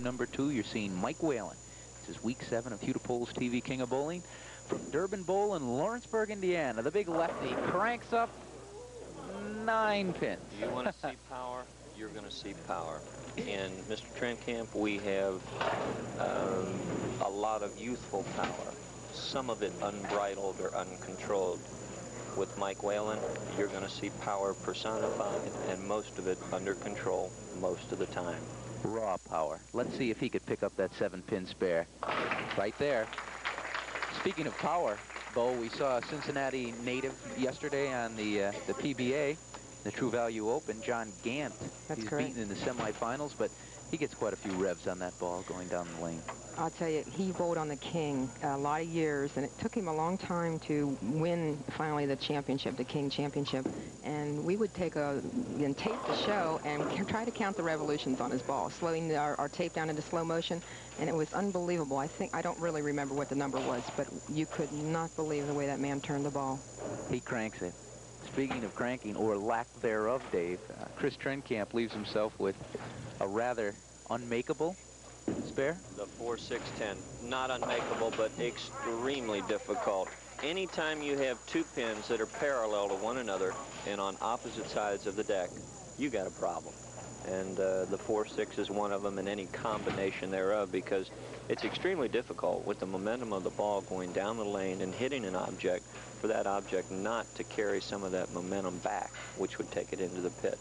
number 2. You're seeing Mike Whalin. This is week 7 of Hudepohl's TV King of Bowling. From Durbin Bowl in Lawrenceburg, Indiana, the big lefty cranks up 9 pins. You want to see power? You're going to see power. In Mr. Trenkamp, we have a lot of youthful power, some of it unbridled or uncontrolled. With Mike Whalin, you're going to see power personified and most of it under control most of the time. Raw power. Let's see if he could pick up that 7-pin spare. Right there. Speaking of power, Bo, we saw a Cincinnati native yesterday on the PBA, the True Value Open, John Gant. That's He's correct. beaten in the semifinals, but he gets quite a few revs on that ball going down the lane. I'll tell you, he bowled on the King a lot of years, and it took him a long time to win finally the championship, the King Championship. And we would take and tape the show and try to count the revolutions on his ball, slowing our tape down into slow motion, and it was unbelievable. I don't really remember what the number was, but you could not believe the way that man turned the ball. He cranks it. Speaking of cranking, or lack thereof, Dave, Chris Trenkamp leaves himself with a rather unmakeable spare. The 4-6-10, not unmakeable, but extremely difficult. Anytime you have 2 pins that are parallel to one another and on opposite sides of the deck, you got a problem. And the 4-6 is one of them, and any combination thereof, because it's extremely difficult with the momentum of the ball going down the lane and hitting an object for that object not to carry some of that momentum back, which would take it into the pit.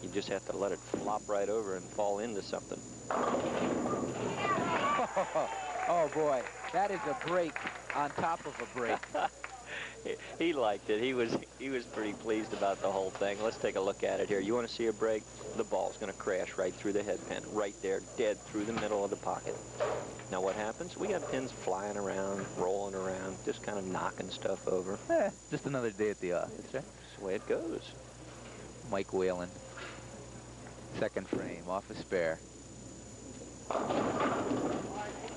You just have to let it flop right over and fall into something. Oh boy, that is a break on top of a break. He liked it. He was pretty pleased about the whole thing. Let's take a look at it here. You want to see a break? The ball's going to crash right through the head pin, right there, dead through the middle of the pocket. Now what happens? We got pins flying around, rolling around, just kind of knocking stuff over. Just another day at the office, right? That's the way it goes. Mike Whalin, 2nd frame, off a spare.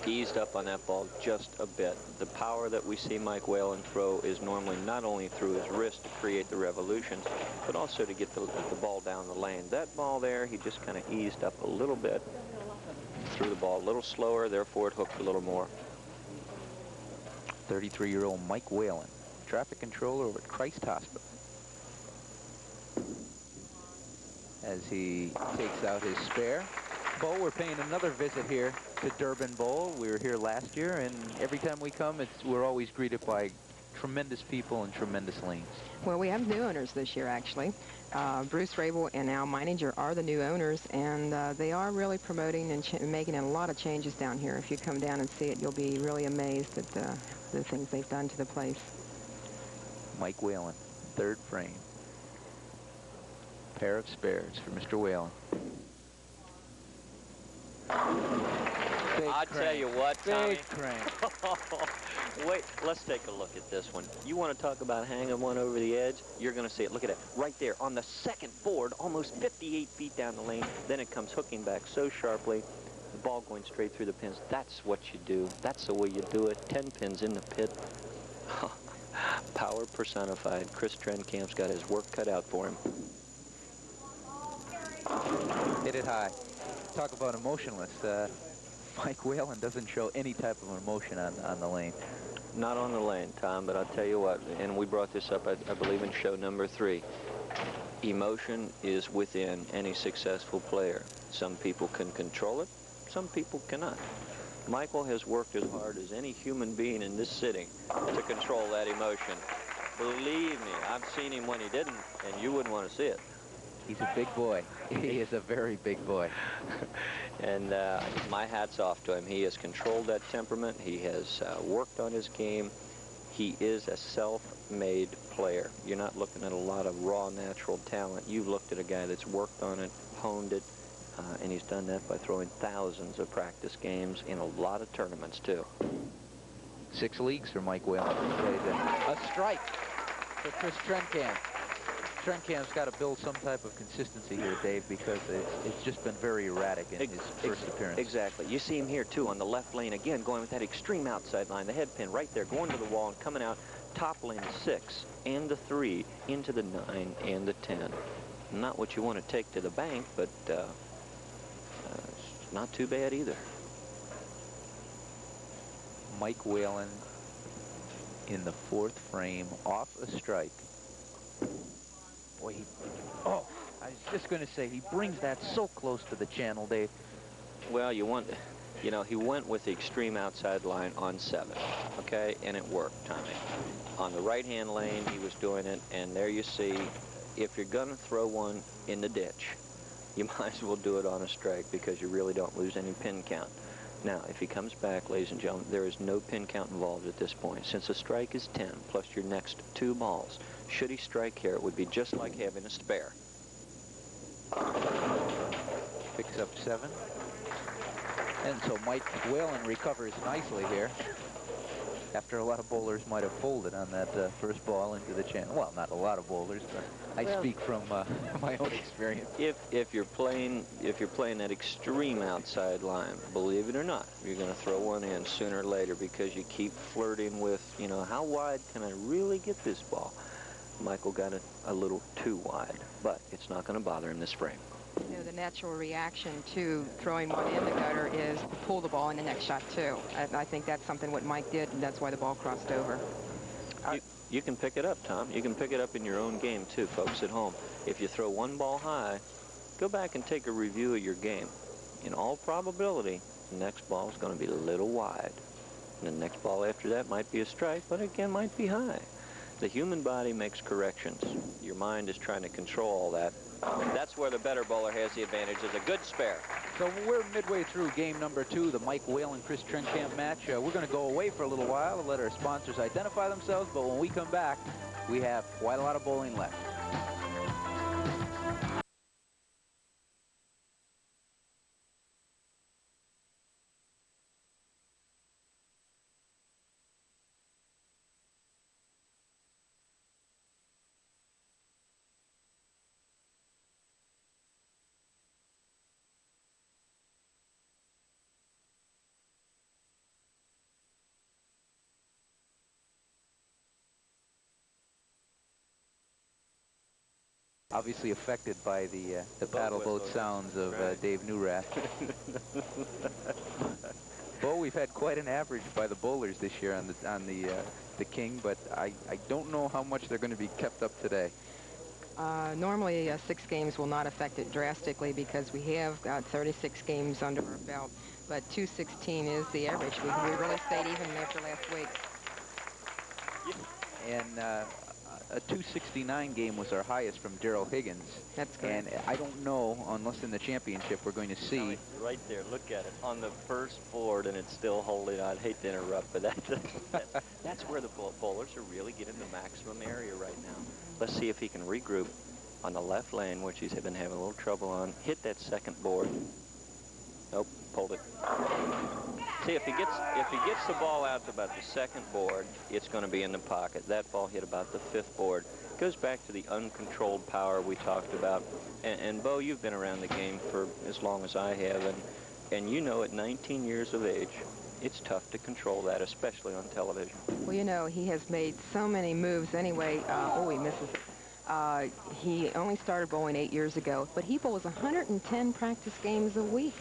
Eased up on that ball just a bit. The power that we see Mike Whalin throw is normally not only through his wrist to create the revolutions, but also to get the ball down the lane. That ball there, he just kind of eased up a little bit, threw the ball a little slower, therefore it hooked a little more. 33-year-old Mike Whalin, traffic controller over at Christ Hospital, as he takes out his spare. Bo, we're paying another visit here to Durbin Bowl. We were here last year, and every time we come, we're always greeted by tremendous people and tremendous lanes. Well, we have new owners this year, actually. Bruce Rabel and Al Meininger are the new owners, and they are really promoting and making a lot of changes down here. If you come down and see it, you'll be really amazed at the things they've done to the place. Mike Whalin, 3rd frame. Pair of spares for Mr. Whalin. I'll tell you what, Tommy. Big crank. Wait, let's take a look at this one. You want to talk about hanging one over the edge? You're going to see it. Look at it. Right there on the 2nd board, almost 58 feet down the lane. Then it comes hooking back so sharply. The ball going straight through the pins. That's what you do. That's the way you do it. 10 pins in the pit. Power personified. Chris Trenkamp's got his work cut out for him. Hit it high. Talk about emotionless. Mike Whalin doesn't show any type of emotion on the lane. Not on the lane, Tom, but I'll tell you what, and we brought this up, I believe, in show number 3. Emotion is within any successful player. Some people can control it, some people cannot. Michael has worked as hard as any human being in this sitting to control that emotion. Believe me, I've seen him when he didn't, and you wouldn't want to see it. He's a big boy. He is a very big boy. And my hat's off to him. He has controlled that temperament. He has worked on his game. He is a self-made player. You're not looking at a lot of raw, natural talent. You've looked at a guy that's worked on it, honed it, and he's done that by throwing thousands of practice games in a lot of tournaments, too. 6 leagues for Mike Whalin. A strike for Chris Trenkamp. Trenkamp's got to build some type of consistency here, Dave, because it's just been very erratic in his first appearance. Exactly. You see him here, too, on the left lane, again, going with that extreme outside line, the head pin right there, going to the wall and coming out top lane 6 and the 3 into the 9 and the 10. Not what you want to take to the bank, but not too bad either. Mike Whalin in the 4th frame, off a strike. Boy, oh, I was just going to say, he brings that so close to the channel, Dave. Well, he went with the extreme outside line on 7, okay, and it worked, Tommy. On the right-hand lane, he was doing it, and there you see, if you're going to throw one in the ditch, you might as well do it on a strike because you really don't lose any pin count. Now, if he comes back, ladies and gentlemen, there is no pin count involved at this point. Since the strike is 10 plus your next 2 balls, should he strike here, it would be just like having a spare. Picks up 7. And so Mike Whalin recovers nicely here after a lot of bowlers might have folded on that first ball into the channel. Well, not a lot of bowlers, but I speak from my own experience. If you're playing that extreme outside line, believe it or not, you're going to throw one in sooner or later because you keep flirting with, how wide can I really get this ball? Michael got it a little too wide, but it's not going to bother him this frame. The natural reaction to throwing one in the gutter is to pull the ball in the next shot, too. I think that's something what Mike did, and that's why the ball crossed over. You can pick it up, Tom. You can pick it up in your own game, too, folks at home. If you throw one ball high, go back and take a review of your game. In all probability, the next ball is going to be a little wide. And the next ball after that might be a strike, but again, might be high. The human body makes corrections. Your mind is trying to control all that. That's where the better bowler has the advantage, is a good spare. So we're midway through game number 2, the Mike Whalin Chris Trenkamp match. We're going to go away for a little while and let our sponsors identify themselves, but when we come back, we have quite a lot of bowling left. Obviously affected by the paddle boat sounds of Dave Newrath. Bo, we've had quite an average by the bowlers this year on the King, but I don't know how much they're going to be kept up today. Normally, 6 games will not affect it drastically because we have got 36 games under our belt, but 216 is the average. We really stayed even after last week. And a 269 game was our highest from Daryl Higgins. That's good. And I don't know, unless in the championship, we're going to see. Right there, look at it. On the first board, and it's still holding. I'd hate to interrupt, but that's where the bowlers are really getting the maximum area right now. Let's see if he can regroup on the left lane, which he's been having a little trouble on. Hit that second board. Nope, pulled it. See, if he gets the ball out to about the second board, it's going to be in the pocket. That ball hit about the 5th board. Goes back to the uncontrolled power we talked about. And Bo, you've been around the game for as long as I have, and you know at 19 years of age, it's tough to control that, especially on television. Well, he has made so many moves anyway. Oh, he misses. He only started bowling 8 years ago, but he bowls 110 practice games a week.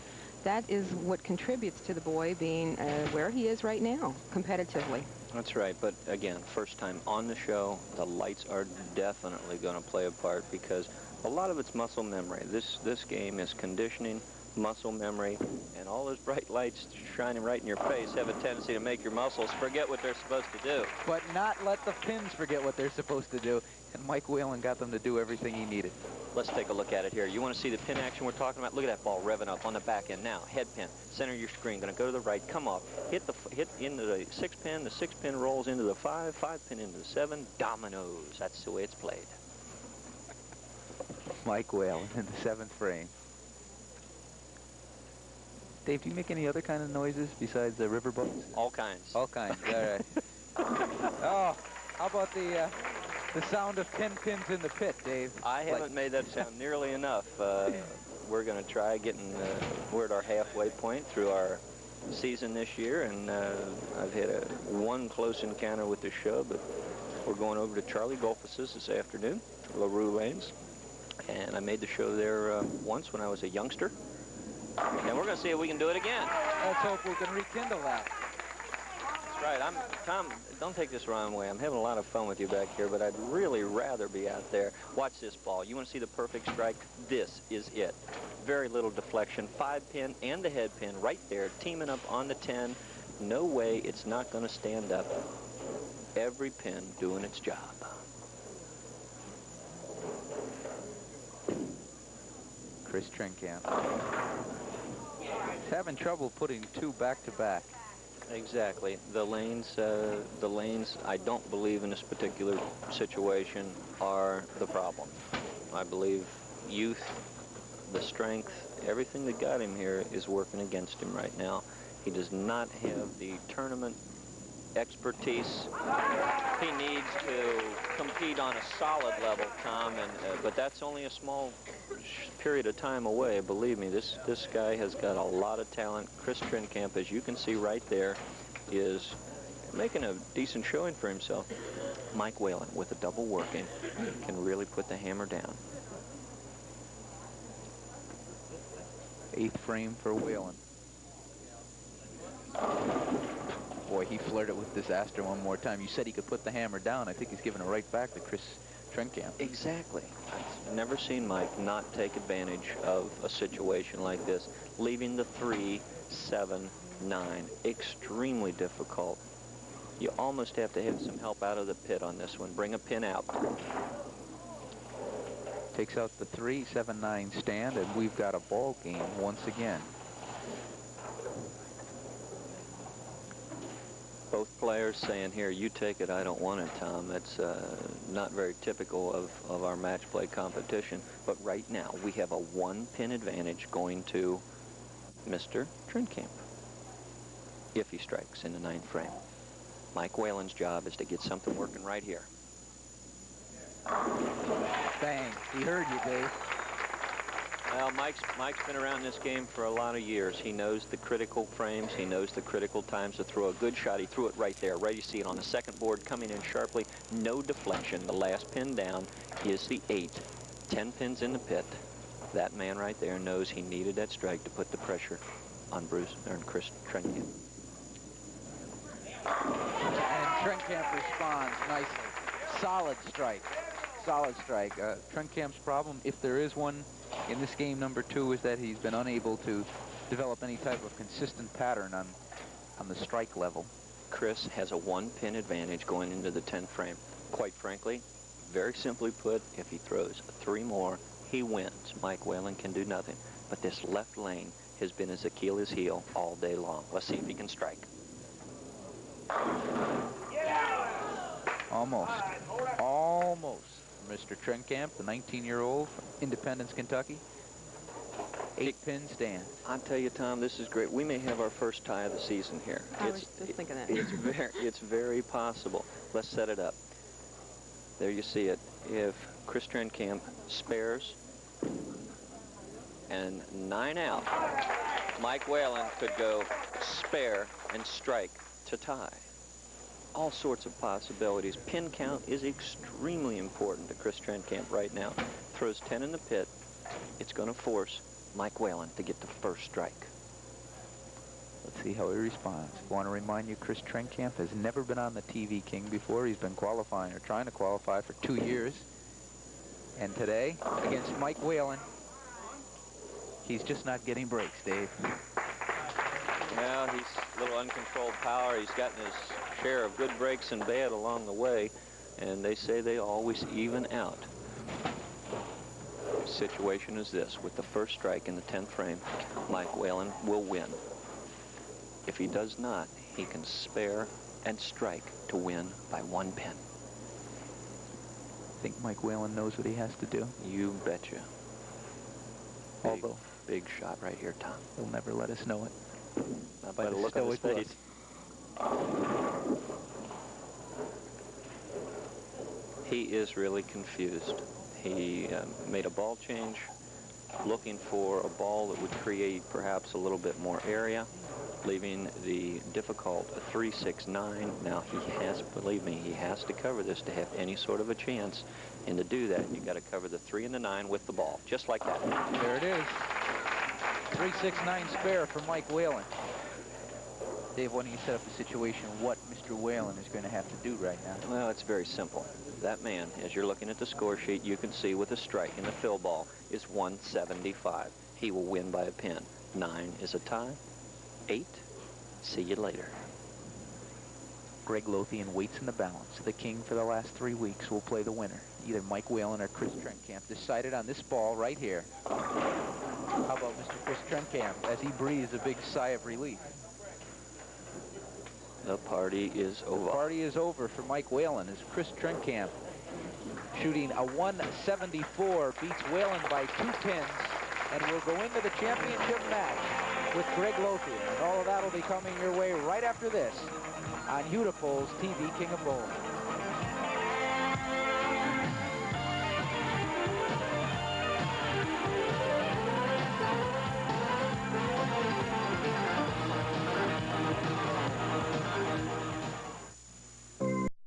That is what contributes to the boy being where he is right now, competitively. That's right, but again, first time on the show, the lights are definitely going to play a part because a lot of it's muscle memory. This game is conditioning, muscle memory, and all those bright lights shining right in your face have a tendency to make your muscles forget what they're supposed to do. But not let the pins forget what they're supposed to do, and Mike Whalin got them to do everything he needed. Let's take a look at it here. You want to see the pin action we're talking about? Look at that ball revving up on the back end now. Head pin, center of your screen, going to go to the right, come off, hit into the 6 pin. The 6 pin rolls into the 5 pin into the 7. Dominoes. That's the way it's played. Mike Whalin in the 7th frame. Dave, do you make any other kind of noises besides the river boats? All kinds. All kinds. All right. Oh, how about the sound of 10 pins in the pit, Dave? I haven't made that sound nearly enough. We're going to try getting, we're at our halfway point through our season this year, and I've had one close encounter with the show, but we're going over to Charlie Golfus's this afternoon, LaRue Lanes, and I made the show there once when I was a youngster, And we're going to see if we can do it again. Let's hope we can rekindle that. That's right. Tom, don't take this wrong way. I'm having a lot of fun with you back here, but I'd really rather be out there. Watch this ball. You want to see the perfect strike? This is it. Very little deflection. 5-pin and the head pin right there, teaming up on the 10. No way it's not going to stand up. Every pin doing its job. Chris Trenkamp. He's having trouble putting two back-to-back. Exactly. The lanes, I don't believe in this particular situation are the problem. I believe youth, the strength, everything that got him here is working against him right now. He does not have the tournament expertise. He needs to compete on a solid level, Tom, but that's only a small period of time away. Believe me, this guy has got a lot of talent. Chris Trenkamp, as you can see right there, is making a decent showing for himself. Mike Whalin, with a double working, can really put the hammer down. 8th frame for Whalin. Boy, he flirted with disaster one more time. You said he could put the hammer down. I think he's giving it right back to Chris Trenkamp. Exactly. I've never seen Mike not take advantage of a situation like this, leaving the 3, 7, 9 extremely difficult. You almost have to have some help out of the pit on this one. Bring a pin out. Takes out the 3, 7, 9 stand, and we've got a ball game once again. Both players saying, here, you take it, I don't want it, Tom. That's not very typical of our match play competition. But right now, we have a 1-pin advantage going to Mr. Trenkamp if he strikes in the 9th frame. Mike Whalin's job is to get something working right here. Bang. He heard you, Dave. Well, Mike's been around this game for a lot of years. He knows the critical frames. He knows the critical times to throw a good shot. He threw it right there. Ready to see it on the second board, coming in sharply. No deflection. The last pin down is the 8. 10 pins in the pit. That man right there knows he needed that strike to put the pressure on Chris Trenkamp. And Trenkamp responds nicely. Solid strike. Solid strike. Trenkamp's problem, if there is one, in this game number 2, is that he's been unable to develop any type of consistent pattern on the strike level. Chris has a 1-pin advantage going into the 10th frame. Quite frankly, very simply put, if he throws 3 more, he wins. Mike Whalin can do nothing. But this left lane has been his Achilles heel all day long. Let's see if he can strike. Almost. Almost. Mr. Trenkamp, the 19-year-old from Independence, Kentucky. 8-pin stand. I'll tell you, Tom, this is great. We may have our first tie of the season here. I was just thinking that. It's very possible. Let's set it up. There you see it. If Chris Trenkamp spares and 9 out, Mike Whalin could go spare and strike to tie. All sorts of possibilities. Pin count is extremely important to Chris Trenkamp right now. Throws 10 in the pit. It's going to force Mike Whalin to get the first strike. Let's see how he responds. I want to remind you, Chris Trenkamp has never been on the TV King before. He's been qualifying or trying to qualify for 2 years. And today, against Mike Whalin, he's just not getting breaks, Dave. Well, he's a little uncontrolled power. He's gotten his share of good breaks and bad along the way, and they say they always even out. The situation is this. With the first strike in the 10th frame, Mike Whalin will win. If he does not, he can spare and strike to win by 1 pin. Think Mike Whalin knows what he has to do? You betcha. Although, big shot right here, Tom. he'll never let us know it. Not by the look on his face. He is really confused. He made a ball change, looking for a ball that would create perhaps a little bit more area, leaving the difficult 3, 6, 9. Now he has, believe me, he has to cover this to have any sort of a chance. And to do that, you've got to cover the 3 and the 9 with the ball, just like that. There it is. 369 spare for Mike Whalin. Dave, why don't you set up the situation what Mr. Whalin is going to have to do right now? Well, it's very simple. That man, as you're looking at the score sheet, you can see with a strike in the fill ball is 175. He will win by a pin. 9 is a tie. 8, see you later. Greg Lothian waits in the balance. The king for the last 3 weeks will play the winner. Either Mike Whalin or Chris Trenkamp decided on this ball right here. How about Mr. Chris Trenkamp as he breathes a big sigh of relief? The party is over. The party is over for Mike Whalin as Chris Trenkamp, shooting a 174, beats Whalin by 2 pins and will go into the championship match with Greg Lothian. And all of that will be coming your way right after this on Hudepohl's TV King of Bowling.